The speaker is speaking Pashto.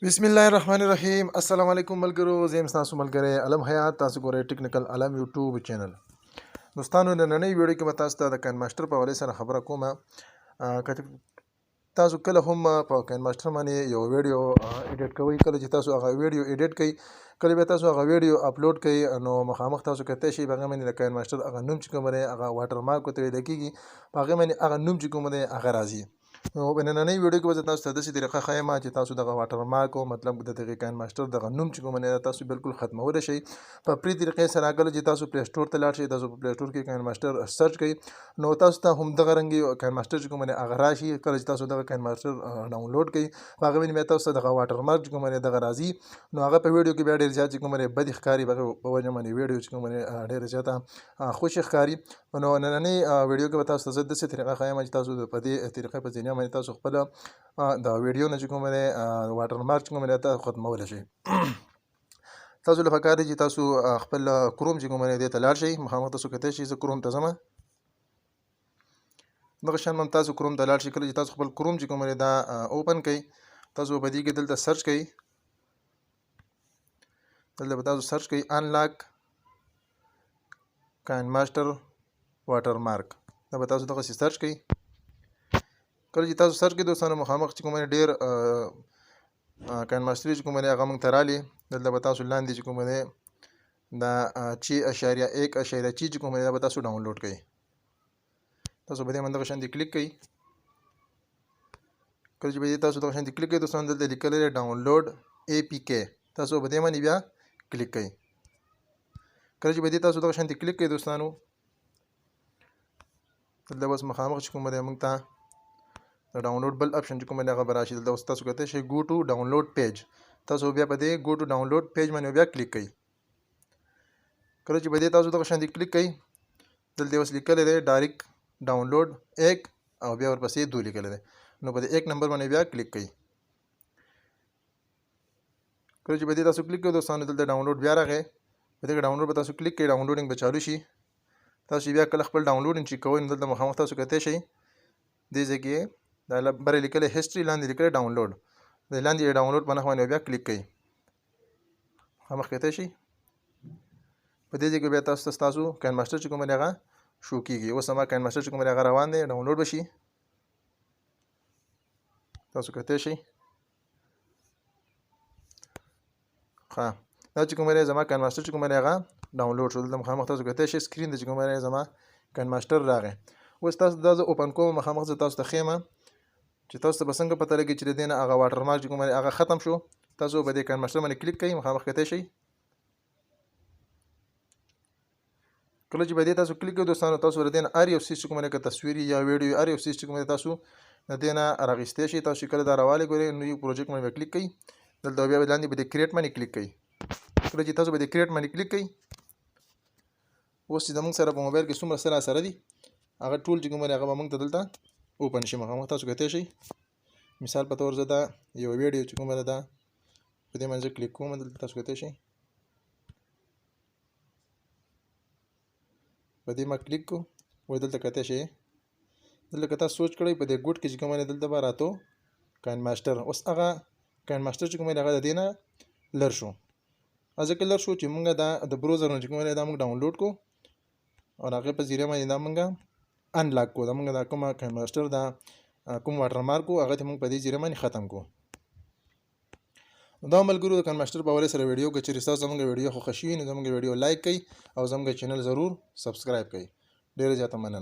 بسم الله الرحمن الرحیم. السلام علیکم ملګرو، زه یم ستاسو ملګری علم حیات. تاسو ګورئ ټیکنیکل علم یوټیوب چینل. دوستانو، نننۍ ویډیو کې به تاسو ته د کاین ماسټر په حوالې سره خبره کومه. که تاسو کله هم په کاین ماسټر باندې یو ویډیو ایډیټ کوئ، کله چې تاسو هغه ویډیو ایډیټ کوئ، کله به تاسو هغه ویډیو اپلوډ کوئ، نو مخامخ تاسو کتلی شئ په هغه باندې د کاین ماسټر هغه نوم چې کوم دی، هغه واټر مارک ورته ویل کېږي، په هغې باندې هغه نوم چې کوم دی هغه راځي. نو په نننۍ ویډیو کې به زه تاسو ته داسې طریقه ښیم چې تاسو دغه واټر مارک او مطلب د دغې کاین ماسټر دغه نوم چې کوم دی تاسو بالکل ختمولی شئ په پرې طریقې سره. کله چې تاسو پلی سټور ته لاړ شئ، تاسو په پلی سټور کې کاین ماسټر سرچ کوئ، نو تاسو ته همدغه رنګې کاین ماسټر چې کوم دی هغه راشي. کله چې تاسو دغه کاین ماسټر ډاونلوډ کوئ، په هغه باندې بیا تاسو ته دغه واټر مارک چې کوم دی دغه راځي. نو هغه په ویډیو کې بیا ډېر زیات چې کوم دی بدې ښکاري، په وجه باندې ویډیو چې کوم دی ډېره زیاته خوشې ښکاري. نو نننۍ ویډیو کې به تاسو ته زه داسې طریقه ښیم چې تاسو په دې طریقې په ذریعه باندې تاسو خپله د ویډیو نه چې کوم دی واټر مارک چې کوم دی تاسو ختمولی شئ. تاسو له پکار دی چې تاسو خپل کروم چې کوم دی دې ته لاړ شئ. مخامخ تاسو کتلی شئ، زه کروم ته ځم. دغه شان هم تاسو کروم ته لاړ شئ. کله چې تاسو خپل کروم چې کوم دی دا اوپن کړئ، تاسو په دې کې دلته سرچ کوئ، دلته به تاسو سرچ کوئ انلاک کاین ماسټر واټر مارک. دا به تاسو دغسې سرچ کوئ. کله چې تاسو سرچ کوئ دوستانو، مخامخ چې کوم دی ډېر کاین ماسټري چې کوم دی هغه موږ ته رالي. دلته به تاسو لاندې چې کوم دی دا 6.1.4 چې کوم دی دا به تاسو ډاونلوډ کوئ. تاسو په دې باندې دغه شانتې کلیک کوئ. کله چې په دې تاسو دغه شانتې کلیک کوئ دوستانو، دلته لیکلی دی ډاونلوډ APK. تاسو په دې باندې بیا کلیک کوئ. کله چې په دې تاسو دغه شانتې کلیک کوئ دوستانو، دلته بس مخامخ چې کوم دی موږ ته د ډاونلوډ بل اپشن چې کوم دی هغه به راشي. دلته اوس تاسو کتلی شئ ګو ټو ډاونلوډ پیج. تاسو بیا په دې ګو ټو ډاونلوډ پیج باندې بیا کلیک کوئ. کله چې په دې تاسو دغه شانتې کلیک کوئ، دلته اوس لیکلی دی ډایرکټ ډاونلوډ 1 او بیا ورپسې 2 لیکلی دی. نو په دې 1 نمبر باندې بیا کلیک کوئ. کله چې په دې تاسو کلیک کوئ دوستانو، دلته ډاونلوډ بیا راغی. په دې کې ډاونلوډ به تاسو کلیک کوئ، ډاونلوډینګ به چالو شي. تاسو بیا کله خپل ډاونلوډینګ چې کوئ، نو دلته مخامخ تاسو کتلی شئ دې ځای کې دا بره لیکلی هسټري، لاندې لیکلی ډاونلوډ. د لاندې ډاونلوډ په نښه باندې بیا کلیک کوئ. مخامخ کتلی شئ. په دې ځای کې بیا تاسو ته ستاسو کاین ماسټر چې کوم دی هغه شو کېږي. اوس زما کاین ماسټر چې کوم دی هغه روان دی، ډاونلوډ به شي. تاسو کتلی شئ. ښه، دا چې کوم دی زما کاین ماسټر چې کوم دی هغه ډاونلوډ شو. دلته مخامخ تاسو کتلی شئ سکرین ته چې کوم دی زما کاین ماسټر راغی. اوس تاسو دا زه اوپن کوم، مخامخ زه تاسو ته ښیم چې تاسو ته به څنګه پته لګي چې د دې نه هغه واټر مارک چې کوم دی هغه ختم شو. تاسو په دې کاین ماسټر باندې کلیک کوئ، مخامخ کتلی شئ. کله چې په دې تاسو کلیک کوئ دوستانو، تاسو د دې نه هر یو څیز چې کوم دی که تصویري یا ویډیو هر یو څیز چې کوم دی تاسو د دې نه راغیستی شئ. تاسو کله دا راوالی ګورئ، نوي پروجیکټ باندې به کلیک کوئ. دلته بیا لاندې به د کریټ باندې کلیک کوئ. کله چې تاسو به د کریټ باندې کلیک کوئ، اوس چې زموږ سره په موبایل کې څومره څه راسره دي هغه ټول چې کوم دی هغه به موږ ته دلته اوپن شي. مخامخ تاسو کتلی شئ. مثال په طور زه دا یو ویډیو چې کومه ده دا په دې باندې زه کلیک کوم. دلته تاسو کتلی شئ. په دې ما کلیک کو، وایي دلته کتلی شئ. دلته که تاسو سوچ کړئ په دې ګوټ کې چې کوم دی دلته به راتو کاین ماسټر. اوس هغه کاین ماسټر چې کوم دی هغه د دې نه لر شو. ځکه لر شو چې موږ دا د بروزر نه چې کوم دی دا موږ ډاونلوډ کو او د هغې په ذریعه باندې دا موږ انلاک کو. دا موږ دا کومه کاین ماسټر دا کوم واټر مارک و هغه ته موږ په دې ذریعه باندې ختم کو. دا ملګرو د کاین ماسټر په حوالې سره ویډیو، که چېرې ستاسو زموږ ویډیو خوښه شوي نو زموږ ویډیو لایک کړئ او زموږ چینل ضرور سبسکرایب کړئ. ډېره زیاته مننه.